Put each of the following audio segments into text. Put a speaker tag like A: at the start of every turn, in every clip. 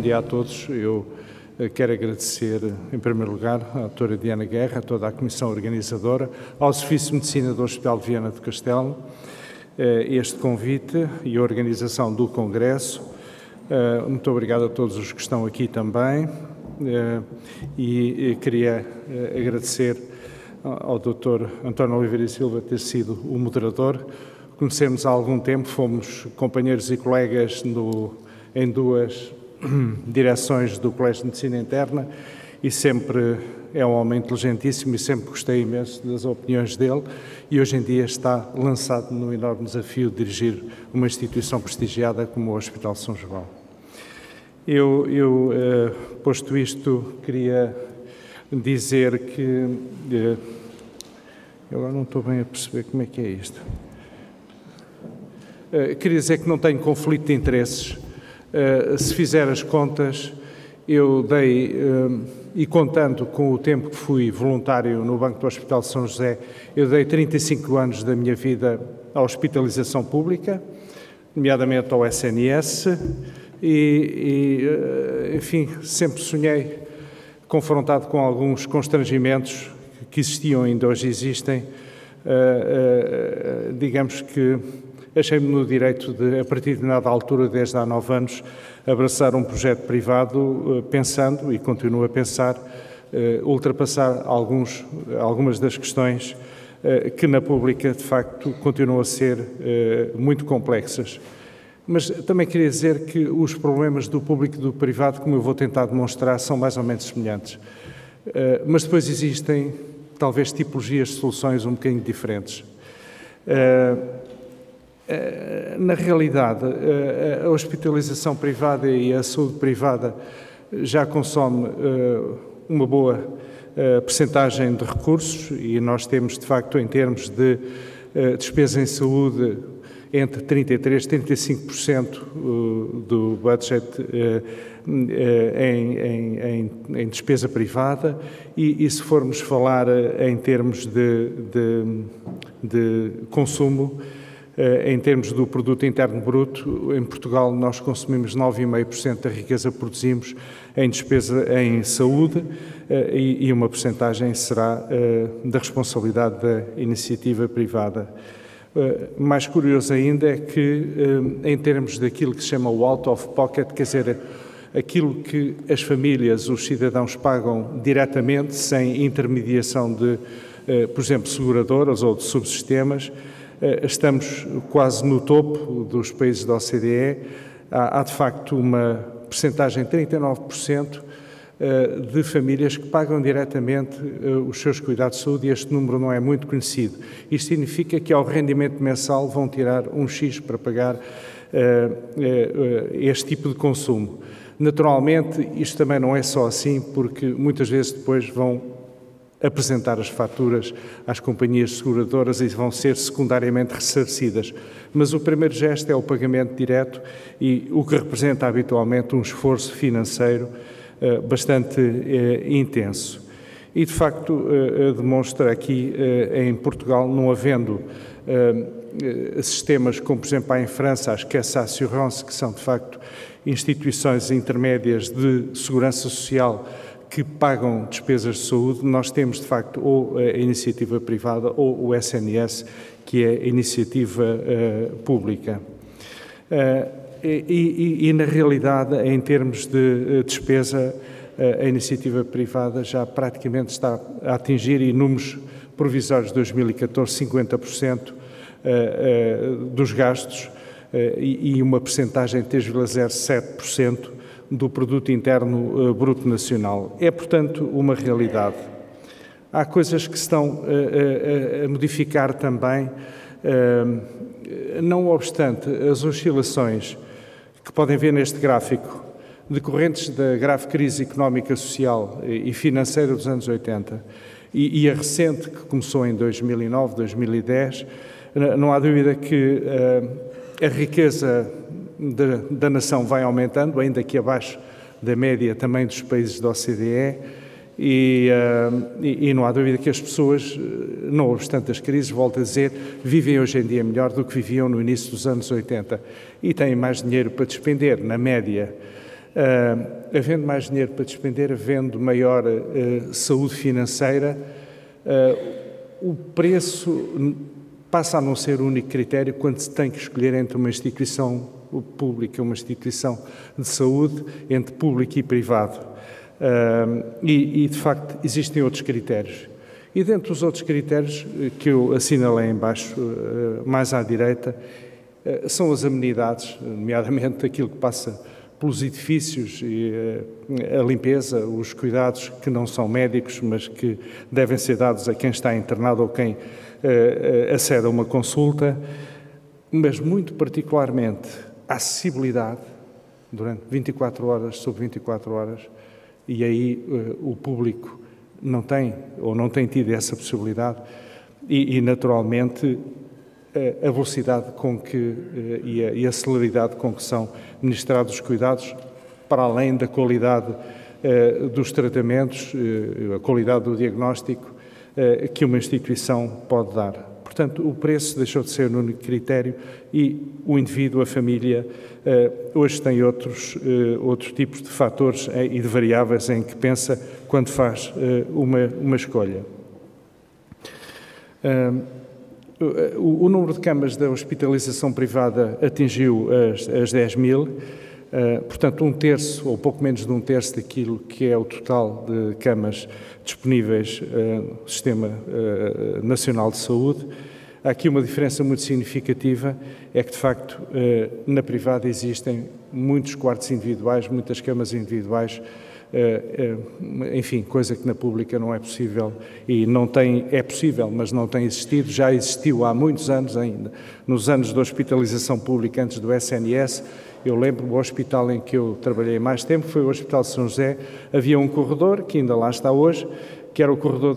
A: bom dia a todos. Eu quero agradecer, em primeiro lugar, à doutora Diana Guerra, a toda a comissão organizadora, ao Serviço de Medicina do Hospital de Viana do Castelo, este convite e a organização do Congresso. Muito obrigado a todos os que estão aqui também e queria agradecer ao Dr. António Oliveira e Silva ter sido o moderador. Conhecemos há algum tempo, fomos companheiros e colegas em duas direções do Colégio de Medicina Interna e sempre é um homem inteligentíssimo e sempre gostei imenso das opiniões dele e hoje em dia está lançado no enorme desafio de dirigir uma instituição prestigiada como o Hospital São João. Posto isto, queria dizer que... eu agora não estou bem a perceber como é que é isto. Queria dizer que não tenho conflito de interesses. Se fizer as contas, eu dei, e contando com o tempo que fui voluntário no Banco do Hospital de São José, eu dei 35 anos da minha vida à hospitalização pública, nomeadamente ao SNS, enfim, sempre sonhei, confrontado com alguns constrangimentos que existiam e ainda hoje existem, digamos que achei-me no direito de, a partir de determinada altura, desde há 9 anos, abraçar um projeto privado, pensando, e continuo a pensar, ultrapassar algumas das questões que na pública, de facto, continuam a ser muito complexas. Mas também queria dizer que os problemas do público e do privado, como eu vou tentar demonstrar, são mais ou menos semelhantes. Mas depois existem, talvez, tipologias de soluções um bocadinho diferentes. Na realidade, a hospitalização privada e a saúde privada já consome uma boa percentagem de recursos e nós temos, de facto, em termos de despesa em saúde, entre 33% e 35% do budget em despesa privada e se formos falar em termos de consumo, em termos do produto interno bruto, em Portugal nós consumimos 9,5% da riqueza que produzimos em despesa em saúde e uma percentagem será da responsabilidade da iniciativa privada. Mais curioso ainda é que, em termos daquilo que se chama o out of pocket, quer dizer, aquilo que as famílias, os cidadãos pagam diretamente, sem intermediação de, por exemplo, seguradoras ou de subsistemas, estamos quase no topo dos países da OCDE. Há de facto uma percentagem de 39% de famílias que pagam diretamente os seus cuidados de saúde e este número não é muito conhecido. Isto significa que ao rendimento mensal vão tirar um X para pagar este tipo de consumo. Naturalmente, isto também não é só assim, porque muitas vezes depois vão apresentar as faturas às companhias seguradoras e vão ser secundariamente ressarcidas. Mas o primeiro gesto é o pagamento direto e o que representa habitualmente um esforço financeiro bastante intenso. E, de facto, demonstra aqui, em Portugal, não havendo sistemas como, por exemplo, há em França, as Caisses d'Assurance, que são, de facto, instituições intermédias de segurança social que pagam despesas de saúde, nós temos, de facto, ou a iniciativa privada ou o SNS, que é a iniciativa pública. Na realidade, em termos de despesa, a iniciativa privada já praticamente está a atingir, em números provisórios de 2014, 50% dos gastos e uma percentagem de 3,07% do produto interno bruto nacional. É, portanto, uma realidade. Há coisas que se estão a modificar também, não obstante as oscilações que podem ver neste gráfico, decorrentes da grave crise económica, social e financeira dos anos 80 e a recente que começou em 2009, 2010, não há dúvida que a riqueza da nação vai aumentando, ainda que abaixo da média também dos países da OCDE, e não há dúvida que as pessoas, não obstante as crises, volto a dizer, vivem hoje em dia melhor do que viviam no início dos anos 80 e têm mais dinheiro para despender, na média. Havendo mais dinheiro para despender, havendo maior saúde financeira, o preço passa a não ser o único critério quando se tem que escolher entre uma instituição pública e uma instituição de saúde, entre público e privado. E, de facto, existem outros critérios. E dentre os outros critérios que eu assinalei em baixo, mais à direita, são as amenidades, nomeadamente aquilo que passa pelos edifícios, e a limpeza, os cuidados que não são médicos, mas que devem ser dados a quem está internado ou quem acede a uma consulta, mas muito particularmente a acessibilidade durante 24 horas sobre 24 horas, e aí o público não tem ou não tem tido essa possibilidade e naturalmente a velocidade com que e a celeridade com que são ministrados os cuidados, para além da qualidade dos tratamentos, a qualidade do diagnóstico que uma instituição pode dar. Portanto, o preço deixou de ser o único critério e o indivíduo, a família, hoje tem outros tipos de fatores e de variáveis em que pensa quando faz uma escolha. O número de camas da hospitalização privada atingiu as 10 mil, portanto, um terço ou pouco menos de um terço daquilo que é o total de camas disponíveis no Sistema Nacional de Saúde. Há aqui uma diferença muito significativa, é que, de facto, na privada existem muitos quartos individuais, muitas camas individuais, enfim, coisa que na pública não é possível e não tem, é possível, mas não tem existido, já existiu há muitos anos ainda, nos anos da hospitalização pública antes do SNS. Eu lembro o hospital em que eu trabalhei mais tempo, foi o Hospital de São José, havia um corredor, que ainda lá está hoje, que era o corredor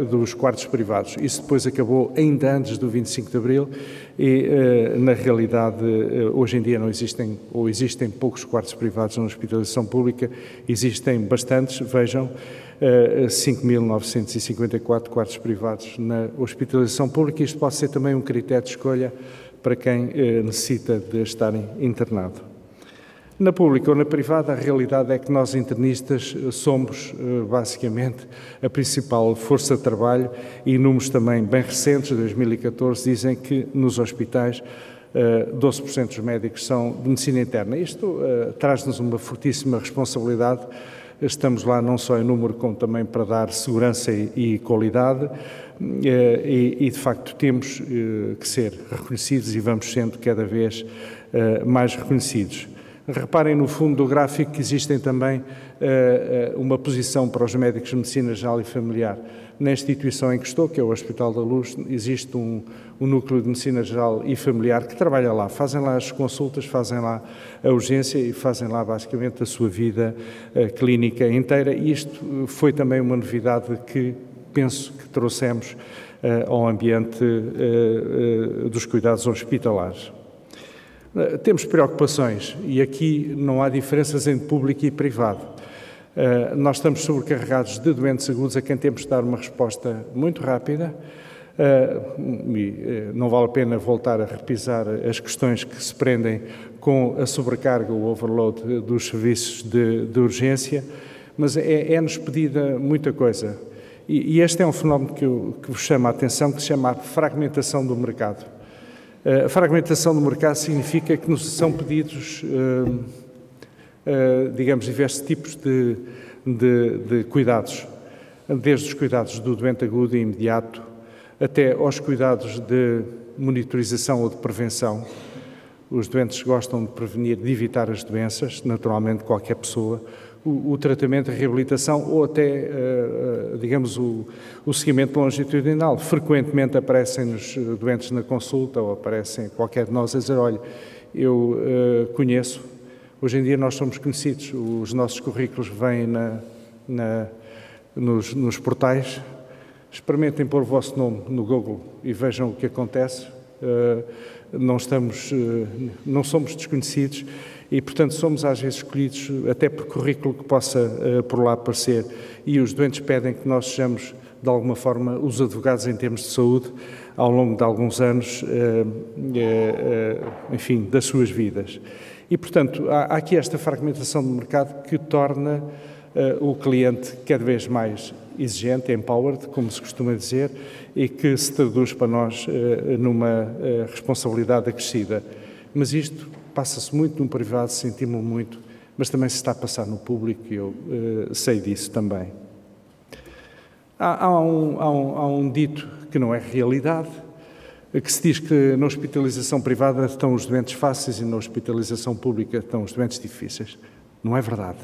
A: dos quartos privados. Isso depois acabou ainda antes do 25 de Abril e, na realidade, hoje em dia não existem, ou existem poucos quartos privados na hospitalização pública, existem bastantes, vejam, 5.954 quartos privados na hospitalização pública. Isto pode ser também um critério de escolha para quem necessita de estar internado. Na pública ou na privada, a realidade é que nós internistas somos, basicamente, a principal força de trabalho e números também bem recentes, de 2014, dizem que nos hospitais 12% dos médicos são de medicina interna. Isto traz-nos uma fortíssima responsabilidade. Estamos lá não só em número, como também para dar segurança e qualidade e de facto, temos que ser reconhecidos e vamos sendo cada vez mais reconhecidos. Reparem no fundo do gráfico que existem também uma posição para os médicos de medicina geral e familiar. Na instituição em que estou, que é o Hospital da Luz, existe um núcleo de medicina geral e familiar que trabalha lá, fazem lá as consultas, fazem lá a urgência e fazem lá basicamente a sua vida clínica inteira, e isto foi também uma novidade que penso que trouxemos ao ambiente dos cuidados hospitalares. Temos preocupações e aqui não há diferenças entre público e privado. Nós estamos sobrecarregados de doentes agudos a quem temos de dar uma resposta muito rápida. Não vale a pena voltar a repisar as questões que se prendem com a sobrecarga, o overload dos serviços de urgência, mas é-nos pedida muita coisa. E este é um fenómeno que vos chama a atenção, que se chama a fragmentação do mercado. A fragmentação do mercado significa que nos são pedidos, digamos, diversos tipos de cuidados, desde os cuidados do doente agudo e imediato, até aos cuidados de monitorização ou de prevenção. Os doentes gostam de prevenir, de evitar as doenças, naturalmente qualquer pessoa, o tratamento, a reabilitação ou até, digamos, o seguimento longitudinal. Frequentemente aparecem-nos doentes na consulta ou aparecem qualquer de nós a dizer, olha, eu conheço, hoje em dia nós somos conhecidos, os nossos currículos vêm nos portais, experimentem pôr o vosso nome no Google e vejam o que acontece, não somos desconhecidos, e, portanto, somos às vezes escolhidos até por currículo que possa por lá aparecer, e os doentes pedem que nós sejamos, de alguma forma, os advogados em termos de saúde ao longo de alguns anos, enfim, das suas vidas. E, portanto, há aqui esta fragmentação do mercado que torna o cliente cada vez mais exigente, empowered, como se costuma dizer, e que se traduz para nós numa responsabilidade acrescida. Mas isto passa-se muito no privado, sentimos muito, mas também se está a passar no público e eu sei disso também. Há um dito que não é realidade, que se diz que na hospitalização privada estão os doentes fáceis e na hospitalização pública estão os doentes difíceis. Não é verdade.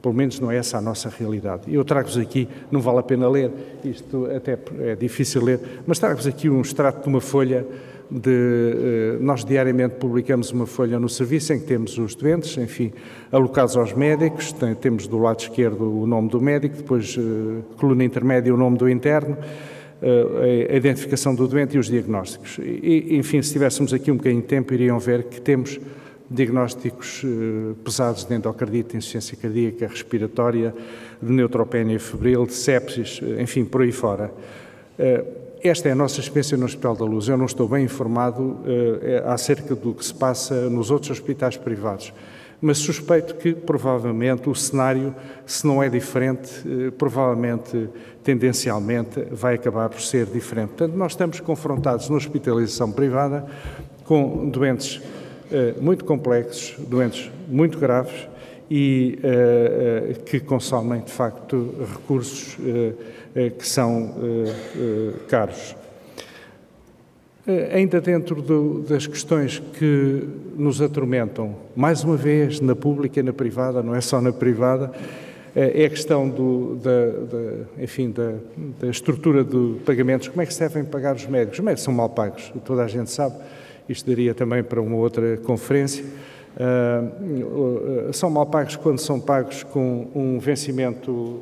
A: Pelo menos não é essa a nossa realidade. Eu trago-vos aqui, não vale a pena ler, isto até é difícil ler, mas trago-vos aqui um extrato de uma folha nós diariamente publicamos uma folha no serviço em que temos os doentes, enfim, alocados aos médicos, temos do lado esquerdo o nome do médico, depois coluna intermédia o nome do interno, a identificação do doente e os diagnósticos. E, enfim, se tivéssemos aqui um bocadinho de tempo, iriam ver que temos diagnósticos pesados de endocardite, insuficiência cardíaca, respiratória, de neutropenia febril, de sepsis, enfim, por aí fora. Esta é a nossa experiência no Hospital da Luz. Eu não estou bem informado acerca do que se passa nos outros hospitais privados, mas suspeito que, provavelmente, o cenário, se não é diferente, provavelmente, tendencialmente, vai acabar por ser diferente. Portanto, nós estamos confrontados na hospitalização privada com doentes muito complexos, doentes muito graves e que consomem, de facto, recursos que são caros. Ainda dentro das questões que nos atormentam, mais uma vez, na pública e na privada, não é só na privada, é a questão da estrutura de pagamentos. Como é que se devem pagar os médicos? Os médicos são mal pagos, toda a gente sabe. Isto daria também para uma outra conferência. São mal pagos quando são pagos com um vencimento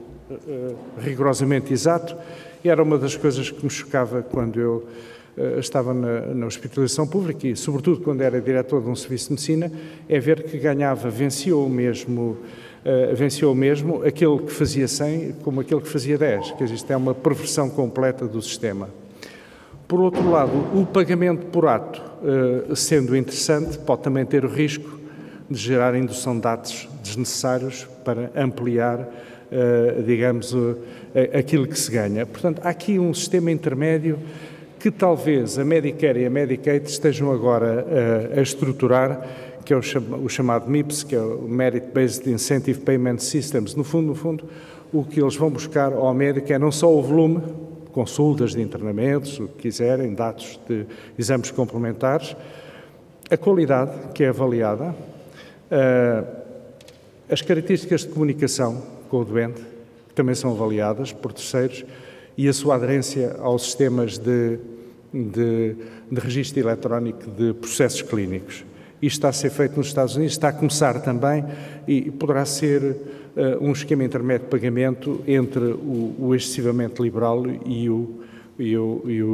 A: rigorosamente exato, e era uma das coisas que me chocava quando eu estava na hospitalização pública e, sobretudo, quando era diretor de um serviço de medicina, é ver que vencia o mesmo aquele que fazia 100 como aquele que fazia 10. Quer dizer, isto é uma perversão completa do sistema. Por outro lado, o pagamento por ato, sendo interessante, pode também ter o risco de gerar indução de dados desnecessários para ampliar, digamos, aquilo que se ganha. Portanto, há aqui um sistema intermédio que talvez a Medicare e a Medicaid estejam agora a estruturar, que é o chamado MIPS, que é o Merit-Based Incentive Payment Systems. No fundo, o que eles vão buscar ao médico é não só o volume, consultas de internamentos, o que quiserem, dados de exames complementares, a qualidade que é avaliada, as características de comunicação com o doente, que também são avaliadas por terceiros, e a sua aderência aos sistemas de registro eletrónico de processos clínicos. Isto está a ser feito nos Estados Unidos, está a começar também e poderá ser um esquema intermédio de pagamento entre o excessivamente liberal e o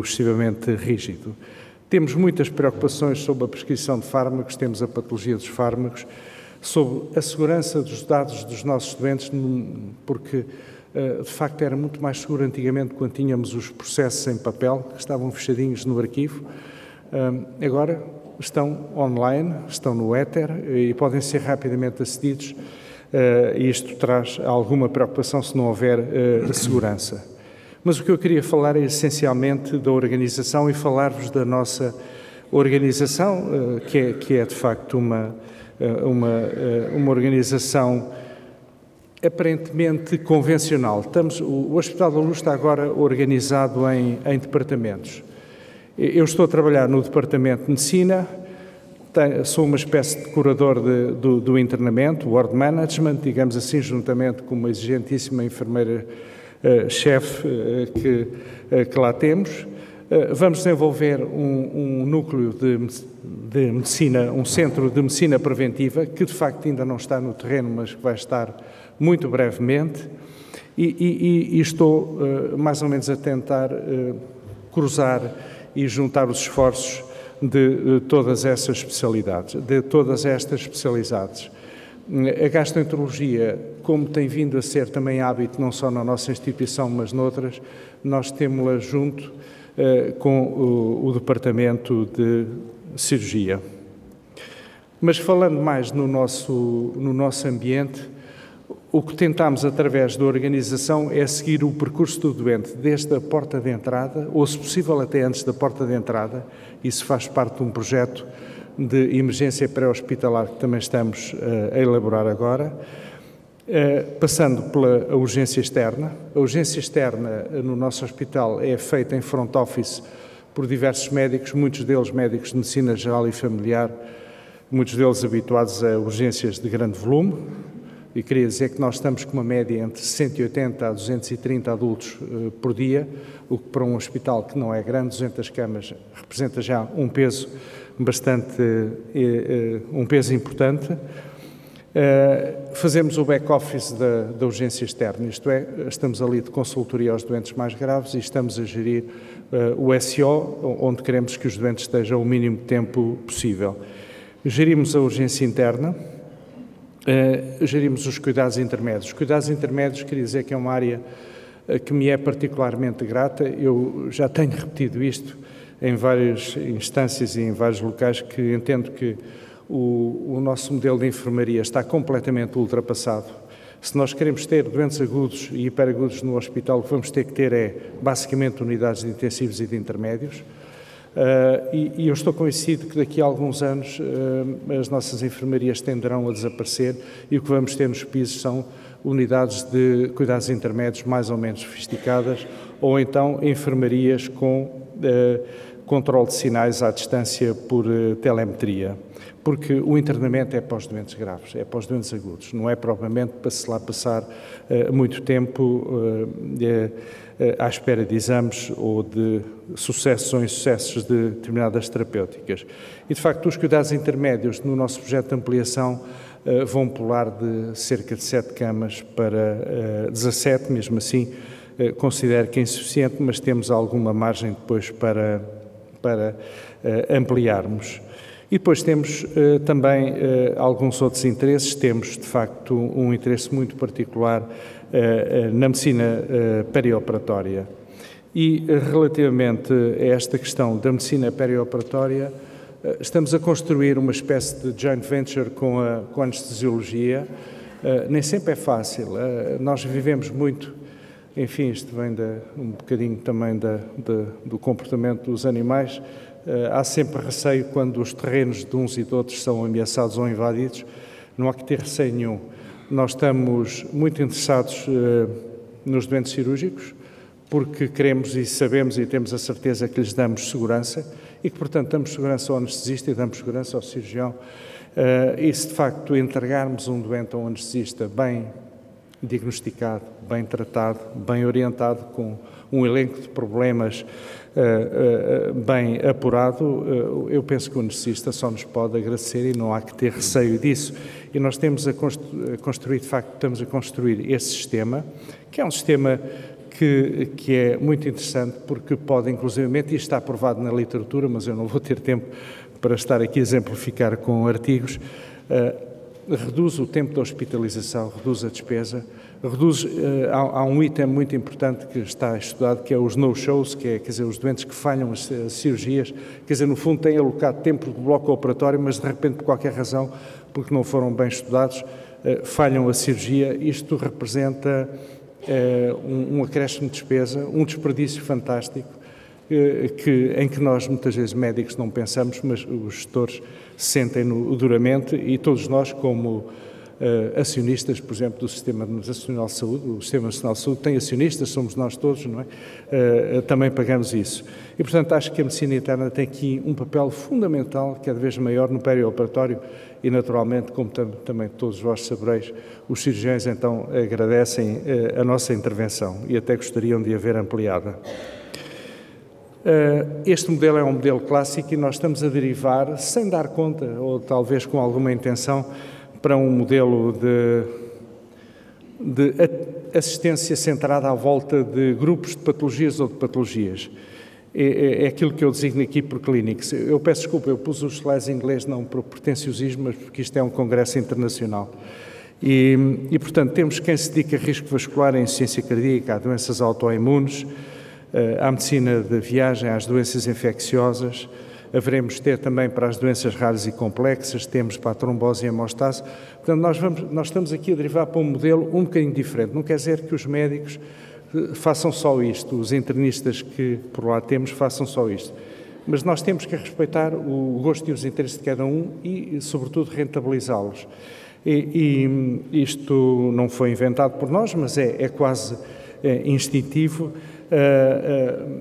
A: excessivamente rígido. Temos muitas preocupações sobre a prescrição de fármacos, temos a patologia dos fármacos, sobre a segurança dos dados dos nossos doentes, porque de facto era muito mais seguro antigamente quando tínhamos os processos em papel, que estavam fechadinhos no arquivo. Agora estão online, estão no éter e podem ser rapidamente acedidos. E isto traz alguma preocupação se não houver segurança. Mas o que eu queria falar é essencialmente da organização e falar-vos da nossa organização, que é de facto uma organização aparentemente convencional. O Hospital da Luz está agora organizado em departamentos. Eu estou a trabalhar no Departamento de Medicina, sou uma espécie de curador do internamento, ward management, digamos assim, juntamente com uma exigentíssima enfermeira-chefe que lá temos. Vamos desenvolver um núcleo de medicina, um centro de medicina preventiva, que de facto ainda não está no terreno, mas que vai estar muito brevemente, e estou mais ou menos a tentar cruzar e juntar os esforços de todas essas especialidades, de todas estas especialidades. A gastroenterologia, como tem vindo a ser também hábito, não só na nossa instituição, mas noutras, nós temos-la junto com o Departamento de Cirurgia. Mas falando mais no nosso ambiente, o que tentámos através da organização é seguir o percurso do doente desde a porta de entrada, ou se possível até antes da porta de entrada. Isso faz parte de um projeto de emergência pré-hospitalar que também estamos a elaborar agora, passando pela urgência externa. A urgência externa no nosso hospital é feita em front office por diversos médicos, muitos deles médicos de medicina geral e familiar, muitos deles habituados a urgências de grande volume. E queria dizer que nós estamos com uma média entre 180 a 230 adultos por dia, o que para um hospital que não é grande, 200 camas, representa já um peso importante. Fazemos o back-office da urgência externa, isto é, estamos ali de consultoria aos doentes mais graves e estamos a gerir o SO, onde queremos que os doentes estejam o mínimo de tempo possível. Gerimos a urgência interna, gerimos os cuidados intermédios. Os cuidados intermédios, queria dizer que é uma área que me é particularmente grata. Eu já tenho repetido isto em várias instâncias e em vários locais, que entendo que o nosso modelo de enfermaria está completamente ultrapassado. Se nós queremos ter doentes agudos e hiperagudos no hospital, o que vamos ter que ter é, basicamente, unidades de intensivos e de intermédios. E eu estou convencido que daqui a alguns anos as nossas enfermarias tenderão a desaparecer e o que vamos ter nos pisos são unidades de cuidados intermédios mais ou menos sofisticadas, ou então enfermarias com controle de sinais à distância por telemetria, porque o internamento é para os doentes graves, é para os doentes agudos, não é propriamente para se lá passar muito tempo à espera de exames ou de sucessos ou insucessos de determinadas terapêuticas. E, de facto, os cuidados intermédios no nosso projeto de ampliação vão pular de cerca de 7 camas para 17, mesmo assim considero que é insuficiente, mas temos alguma margem depois para ampliarmos. E depois temos também alguns outros interesses. Temos, de facto, um interesse muito particular na medicina perioperatória. E, relativamente a esta questão da medicina perioperatória, estamos a construir uma espécie de joint venture com a anestesiologia. Nem sempre é fácil. Nós vivemos muito, enfim, isto vem um bocadinho também do comportamento dos animais. Há sempre receio quando os terrenos de uns e de outros são ameaçados ou invadidos. Não há que ter receio nenhum. Nós estamos muito interessados nos doentes cirúrgicos, porque queremos e sabemos e temos a certeza que lhes damos segurança e que, portanto, damos segurança ao anestesista e damos segurança ao cirurgião. E se, de facto, entregarmos um doente a um anestesista bem diagnosticado, bem tratado, bem orientado, com um elenco de problemas bem apurado, eu penso que o anestesista só nos pode agradecer e não há que ter receio disso. E nós temos a construir, de facto, estamos a construir esse sistema, que é um sistema que é muito interessante, porque pode, inclusivamente, e está aprovado na literatura, mas eu não vou ter tempo para estar aqui a exemplificar com artigos, reduz o tempo da hospitalização, reduz a despesa, há um item muito importante que está estudado, que é os no-shows, que é, quer dizer, os doentes que falham as cirurgias, quer dizer, no fundo têm alocado tempo do bloco operatório, mas de repente, por qualquer razão, porque não foram bem estudados, falham a cirurgia. Isto representa um acréscimo de despesa, um desperdício fantástico, em que nós, muitas vezes, médicos, não pensamos, mas os gestores sentem-no duramente e todos nós, como acionistas, por exemplo, do Sistema Nacional de Saúde, o Sistema Nacional de Saúde tem acionistas, somos nós todos, não é? Também pagamos isso. E, portanto, acho que a medicina interna tem aqui um papel fundamental, cada vez maior, no perioperatório e, naturalmente, como também todos vós sabereis, os cirurgiões, então, agradecem a nossa intervenção e até gostariam de a ver ampliada. Este modelo é um modelo clássico e nós estamos a derivar, sem dar conta, ou talvez com alguma intenção, para um modelo de assistência centrada à volta de grupos de patologias ou de patologias. É aquilo que eu designo aqui por clinics. Eu peço desculpa, eu pus os slides em inglês não por pretenciosismo, mas porque isto é um congresso internacional. E portanto, temos quem se dedica a risco vascular, à insuficiência cardíaca, a doenças autoimunes, à medicina de viagem, às doenças infecciosas, haveremos de ter também para as doenças raras e complexas, temos para a trombose e a hemostase. Portanto, nós estamos aqui a derivar para um modelo um bocadinho diferente. Não quer dizer que os médicos façam só isto, os internistas que por lá temos façam só isto. Mas nós temos que respeitar o gosto e os interesses de cada um e, sobretudo, rentabilizá-los. E isto não foi inventado por nós, mas é quase instintivo.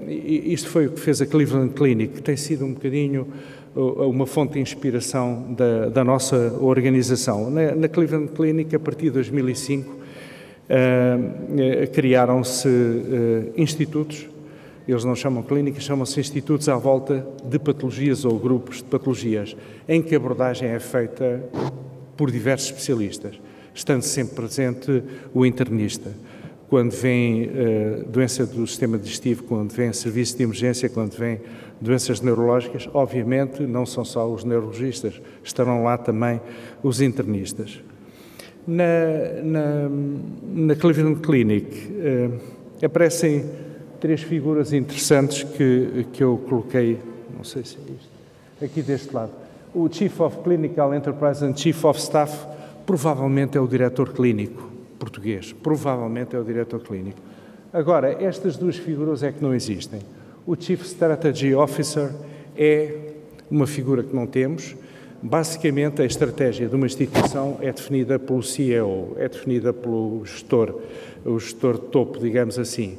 A: Isto foi o que fez a Cleveland Clinic, que tem sido um bocadinho uma fonte de inspiração da nossa organização. Na Cleveland Clinic, a partir de 2005, criaram-se institutos, eles não chamam clínicas, chamam-se institutos à volta de patologias ou grupos de patologias, em que a abordagem é feita por diversos especialistas, estando sempre presente o internista. Quando vem doença do sistema digestivo, quando vem serviço de emergência, quando vem doenças neurológicas, obviamente não são só os neurologistas, estarão lá também os internistas. Na Cleveland Clinic aparecem 3 figuras interessantes que eu coloquei, não sei se é isto, aqui deste lado. O Chief of Clinical Enterprise and Chief of Staff provavelmente é o diretor clínico português, provavelmente é o diretor clínico. Agora, estas 2 figuras é que não existem. O Chief Strategy Officer é uma figura que não temos. Basicamente, a estratégia de uma instituição é definida pelo CEO, é definida pelo gestor, o gestor de topo, digamos assim.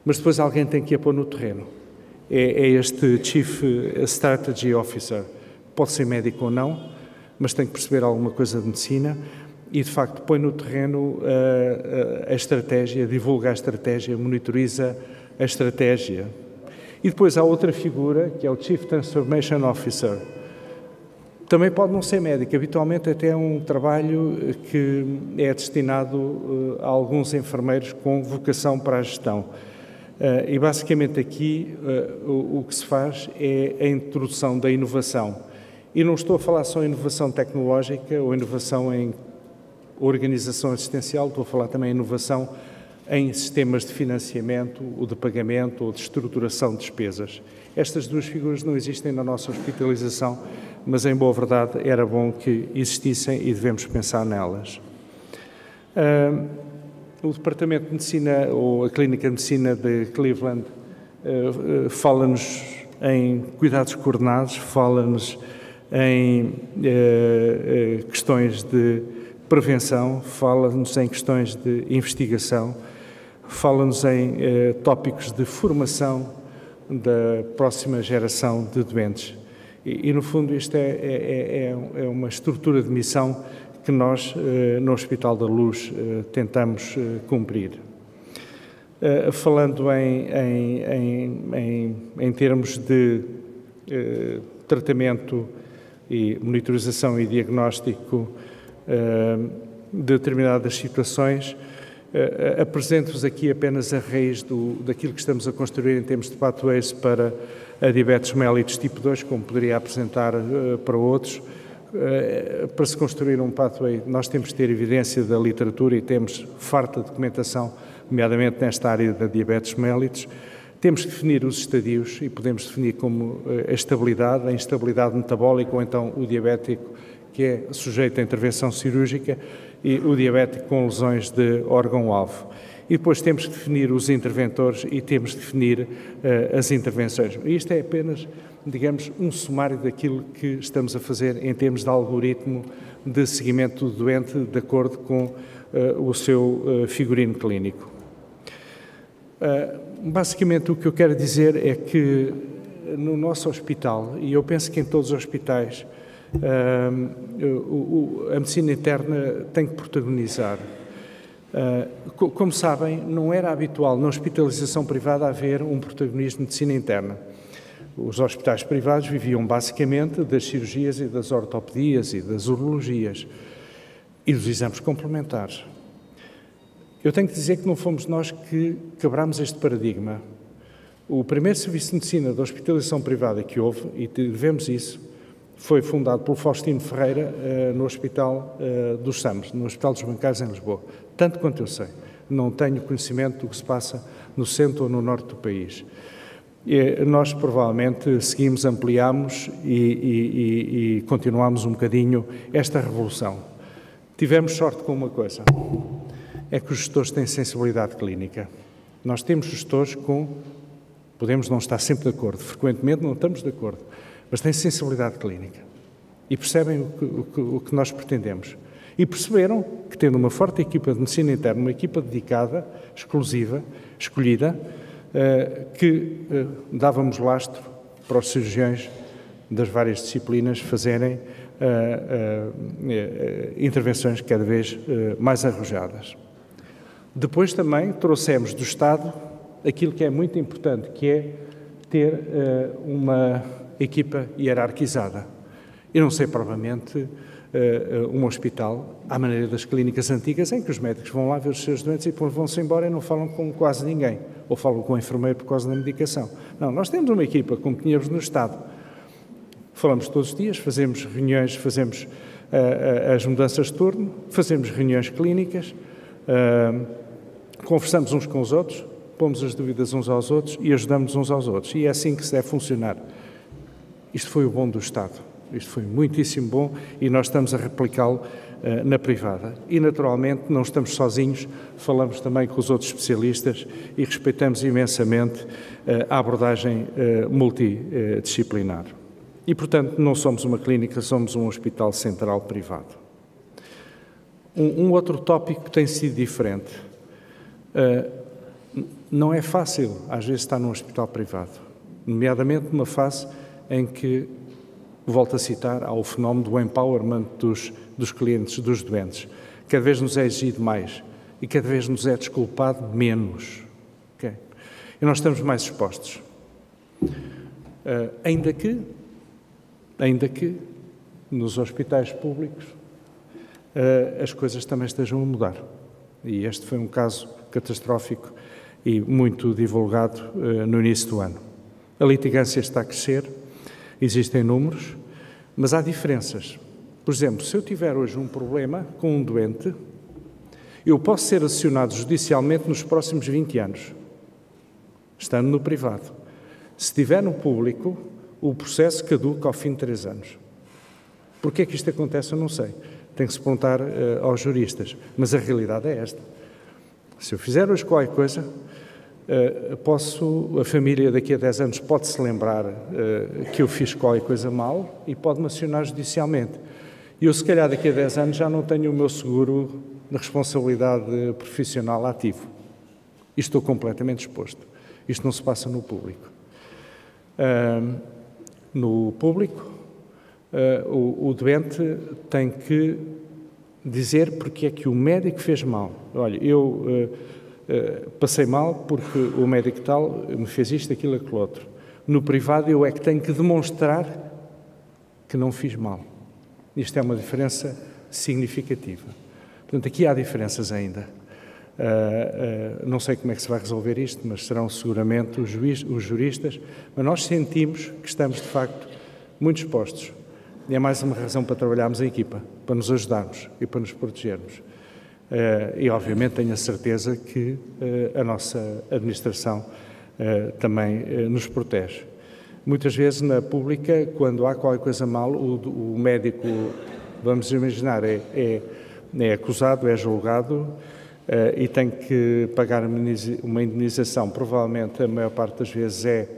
A: Mas depois alguém tem que a pôr no terreno. É este Chief Strategy Officer. Pode ser médico ou não, mas tem que perceber alguma coisa de medicina e, de facto, põe no terreno a estratégia, divulga a estratégia, monitoriza a estratégia. E depois há outra figura, que é o Chief Transformation Officer. Também pode não ser médico, habitualmente até é um trabalho que é destinado a alguns enfermeiros com vocação para a gestão. E basicamente aqui o que se faz é a introdução da inovação. E não estou a falar só em inovação tecnológica ou inovação em organização assistencial, estou a falar também em inovação em sistemas de financiamento, ou de pagamento, ou de estruturação de despesas. Estas 2 figuras não existem na nossa hospitalização, mas em boa verdade era bom que existissem e devemos pensar nelas. O Departamento de Medicina, ou a Clínica de Medicina de Cleveland, fala-nos em cuidados coordenados, fala-nos em questões de prevenção, fala-nos em questões de investigação, fala-nos em tópicos de formação da próxima geração de doentes. E no fundo, isto é uma estrutura de missão que nós, no Hospital da Luz, tentamos cumprir. Falando em termos de tratamento e monitorização e diagnóstico de determinadas situações, apresento-vos aqui apenas a raiz daquilo que estamos a construir em termos de pathways para a diabetes mellitus tipo 2, como poderia apresentar para outros. Para se construir um pathway, nós temos de ter evidência da literatura e temos farta documentação, nomeadamente nesta área da diabetes mellitus. Temos que definir os estadios e podemos definir como a estabilidade, a instabilidade metabólica ou então o diabético que é sujeito a intervenção cirúrgica e o diabético com lesões de órgão-alvo. E depois temos que definir os interventores e temos que definir as intervenções. Isto é apenas, digamos, um sumário daquilo que estamos a fazer em termos de algoritmo de seguimento do doente de acordo com o seu figurino clínico. Basicamente, o que eu quero dizer é que no nosso hospital, e eu penso que em todos os hospitais, a medicina interna tem que protagonizar. Como sabem, não era habitual na hospitalização privada haver um protagonismo de medicina interna. Os hospitais privados viviam basicamente das cirurgias e das ortopedias e das urologias e dos exames complementares. Eu tenho que dizer que não fomos nós que quebramos este paradigma. O primeiro serviço de medicina da hospitalização privada que houve, e devemos isso, foi fundado pelo Faustino Ferreira no Hospital dos SAMs, no Hospital dos Bancários em Lisboa. Tanto quanto eu sei, não tenho conhecimento do que se passa no centro ou no norte do país. nós provavelmente seguimos, ampliamos e continuamos um bocadinho esta revolução. Tivemos sorte com uma coisa, é que os gestores têm sensibilidade clínica. Nós temos gestores podemos não estar sempre de acordo, frequentemente não estamos de acordo, mas têm sensibilidade clínica e percebem o que nós pretendemos. E perceberam que, tendo uma forte equipa de medicina interna, uma equipa dedicada, exclusiva, escolhida, que dávamos lastro para os cirurgiões das várias disciplinas fazerem intervenções cada vez mais arrojadas. Depois também trouxemos do Estado aquilo que é muito importante, que é ter uma equipa hierarquizada. E não sei propriamente um hospital à maneira das clínicas antigas, em que os médicos vão lá ver os seus doentes e depois vão-se embora e não falam com quase ninguém, ou falam com o enfermeiro por causa da medicação. Não, nós temos uma equipa, como tínhamos no Estado. Falamos todos os dias, fazemos reuniões, fazemos as mudanças de turno, fazemos reuniões clínicas, conversamos uns com os outros, pomos as dúvidas uns aos outros e ajudamos uns aos outros. E é assim que se deve funcionar. Isto foi o bom do Estado. Isto foi muitíssimo bom e nós estamos a replicá-lo na privada. E, naturalmente, não estamos sozinhos, falamos também com os outros especialistas e respeitamos imensamente a abordagem multidisciplinar. E, portanto, não somos uma clínica, somos um hospital central privado. Um outro tópico que tem sido diferente. Não é fácil, às vezes, estar num hospital privado, nomeadamente numa fase em que, volto a citar, há o fenómeno do empowerment dos clientes, dos doentes. Cada vez nos é exigido mais e cada vez nos é desculpado menos. Okay? E nós estamos mais expostos. Ainda que nos hospitais públicos as coisas também estejam a mudar. E este foi um caso catastrófico e muito divulgado no início do ano. A litigância está a crescer, existem números, mas há diferenças. Por exemplo, se eu tiver hoje um problema com um doente, eu posso ser acionado judicialmente nos próximos 20 anos, estando no privado. Se estiver no público, o processo caduca ao fim de 3 anos. Porquê é que isto acontece? Eu não sei. Tem que se perguntar aos juristas. Mas a realidade é esta. Se eu fizer hoje qualquer coisa, a família daqui a 10 anos pode-se lembrar que eu fiz qualquer coisa mal e pode-me acionar judicialmente. E eu, se calhar, daqui a 10 anos já não tenho o meu seguro de responsabilidade profissional ativo. E estou completamente exposto. Isto não se passa no público. No público, o doente tem que dizer porque é que o médico fez mal. Olha, eu passei mal porque o médico tal me fez isto, aquilo, aquilo outro. No privado eu é que tenho que demonstrar que não fiz mal. Isto é uma diferença significativa. Portanto, aqui há diferenças ainda. Não sei como é que se vai resolver isto, mas serão seguramente os juristas. Mas nós sentimos que estamos, de facto, muito expostos. E é mais uma razão para trabalharmos em equipa, para nos ajudarmos e para nos protegermos. E, obviamente, tenho a certeza que a nossa administração também nos protege. Muitas vezes, na pública, quando há qualquer coisa mal, o médico, vamos imaginar, é acusado, é julgado e tem que pagar uma indenização. Provavelmente, a maior parte das vezes, é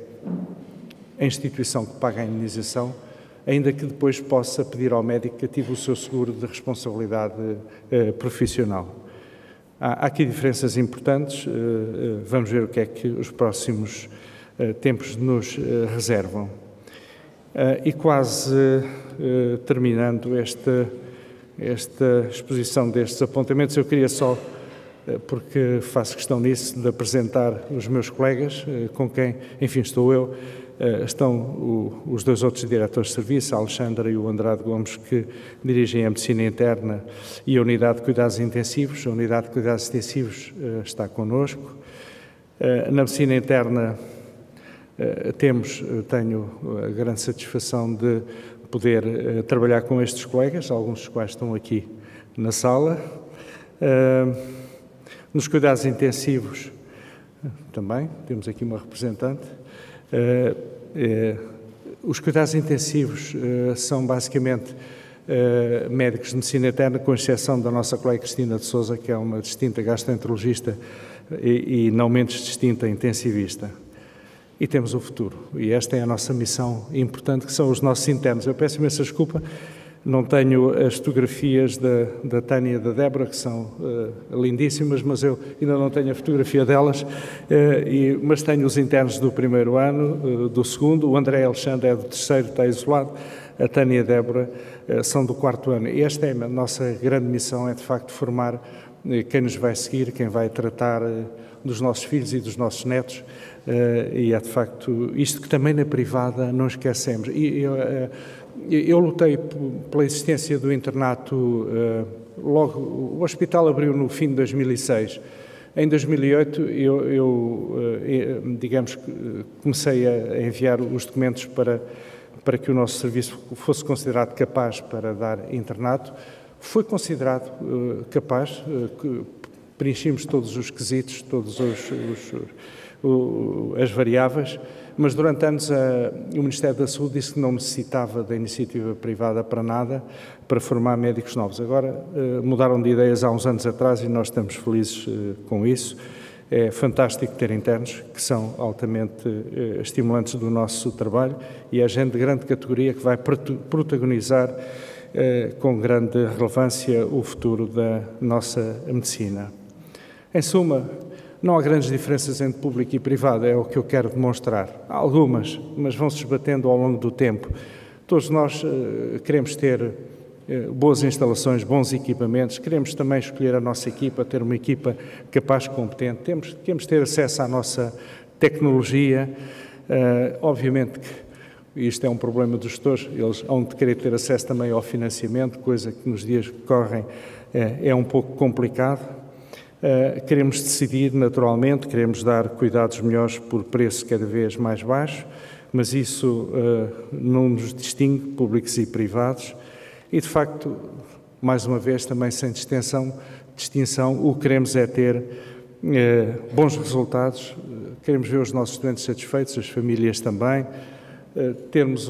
A: a instituição que paga a indenização, ainda que depois possa pedir ao médico que ative o seu seguro de responsabilidade profissional. Há aqui diferenças importantes, vamos ver o que é que os próximos tempos nos reservam. E quase terminando esta exposição destes apontamentos, eu queria só, porque faço questão nisso, de apresentar os meus colegas, com quem, enfim, estou eu. Estão os 2 outros diretores de serviço, a Alexandra e o Andrade Gomes, que dirigem a medicina interna e a unidade de cuidados intensivos. A unidade de cuidados intensivos está connosco. Na medicina interna tenho a grande satisfação de poder trabalhar com estes colegas, alguns dos quais estão aqui na sala. Nos cuidados intensivos também, temos aqui uma representante. Os cuidados intensivos são basicamente médicos de medicina interna, com exceção da nossa colega Cristina de Sousa, que é uma distinta gastroenterologista e não menos distinta intensivista. E temos o futuro. E esta é a nossa missão importante, que são os nossos internos. Eu peço imensa desculpa, não tenho as fotografias da Tânia e da Débora, que são lindíssimas, mas eu ainda não tenho a fotografia delas, mas tenho os internos do primeiro ano, do segundo, o André Alexandre é do terceiro, está isolado, a Tânia e a Débora são do quarto ano. E esta é a nossa grande missão, é de facto formar quem nos vai seguir, quem vai tratar dos nossos filhos e dos nossos netos, e é de facto isto que também na privada não esquecemos. Eu lutei pela existência do internato, logo, o hospital abriu no fim de 2006. Em 2008, digamos, comecei a enviar os documentos para que o nosso serviço fosse considerado capaz para dar internato. Foi considerado capaz, preenchimos todos os quesitos, todas as variáveis, mas durante anos o Ministério da Saúde disse que não necessitava da iniciativa privada para nada, para formar médicos novos. Agora mudaram de ideias há uns anos atrás e nós estamos felizes com isso. É fantástico ter internos que são altamente estimulantes do nosso trabalho e é gente de grande categoria que vai protagonizar com grande relevância o futuro da nossa medicina. Em suma, não há grandes diferenças entre público e privado, é o que eu quero demonstrar. Há algumas, mas vão-se esbatendo ao longo do tempo. Todos nós queremos ter boas instalações, bons equipamentos, queremos também escolher a nossa equipa, ter uma equipa capaz, competente, queremos ter acesso à nossa tecnologia. Obviamente que isto é um problema dos gestores, eles hão de querer ter acesso também ao financiamento, coisa que nos dias que correm é um pouco complicado. Queremos decidir naturalmente, queremos dar cuidados melhores por preço cada vez mais baixo, mas isso não nos distingue, públicos e privados, e de facto, mais uma vez, também sem distinção, o que queremos é ter bons resultados, queremos ver os nossos estudantes satisfeitos, as famílias também, termos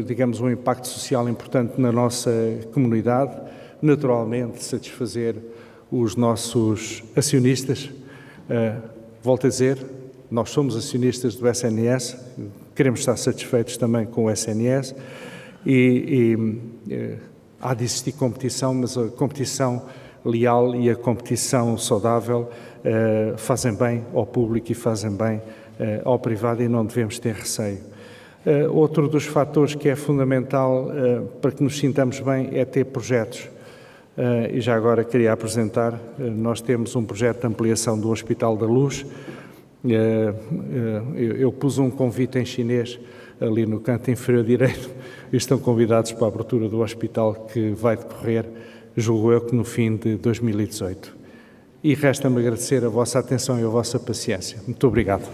A: digamos, um impacto social importante na nossa comunidade, naturalmente satisfazer os nossos acionistas. Volto a dizer, nós somos acionistas do SNS, queremos estar satisfeitos também com o SNS há de existir competição, mas a competição leal e a competição saudável fazem bem ao público e fazem bem ao privado e não devemos ter receio. Outro dos fatores que é fundamental para que nos sintamos bem é ter projetos. E já agora queria apresentar, nós temos um projeto de ampliação do Hospital da Luz. Eu pus um convite em chinês ali no canto inferior direito e estão convidados para a abertura do hospital que vai decorrer, julgo eu, que no fim de 2018. E resta-me agradecer a vossa atenção e a vossa paciência. Muito obrigado.